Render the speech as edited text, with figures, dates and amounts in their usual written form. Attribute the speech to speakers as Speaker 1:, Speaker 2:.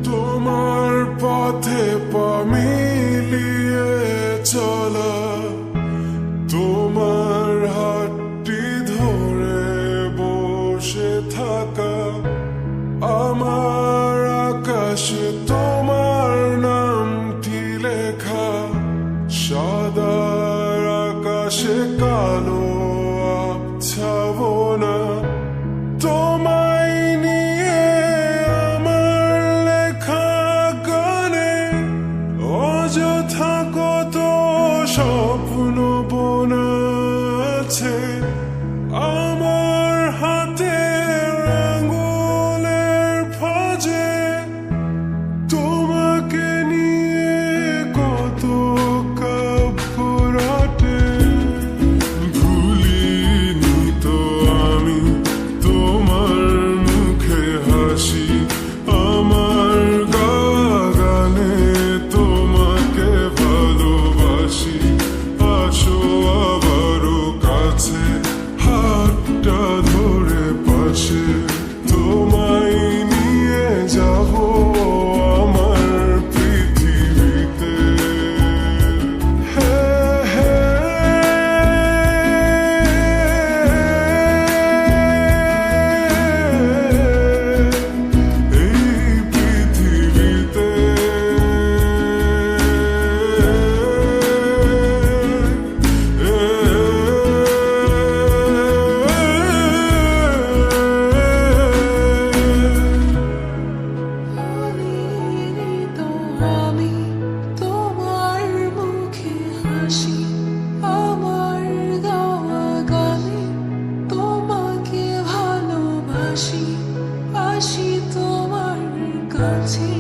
Speaker 1: তোমার পথে পা মিলিয়ে চলা, তোমার হাতটি ধরে বসে থাকা, আমার আকাশে তোমার নামটি লেখা, সাদার আকাশে কালো আবছাবনা, তোমায় নিয়ে আমার লেখা গানে অযথা কত স্বপ্ন বোনা আছে আমার হাতের আঙুলের ফাঁজে, তোমাকে নিয়ে কত কাব্য রটে। ভুলিনি তো আমি তোমার মুখে হাসি, আমার গাওয়া গানে তোমাকে ভালোবাসি, আসো আবারও কাছে, হাতটা ধরে পাশে, তোমায় নিয়ে যাব আমার পৃথিবীতে। এই পৃথিবীতে
Speaker 2: আমি তোমার মুখে হাসি, আমার গাওয়া গানে তোমাকে ভালোবাসি, আসি তোমার কাছে।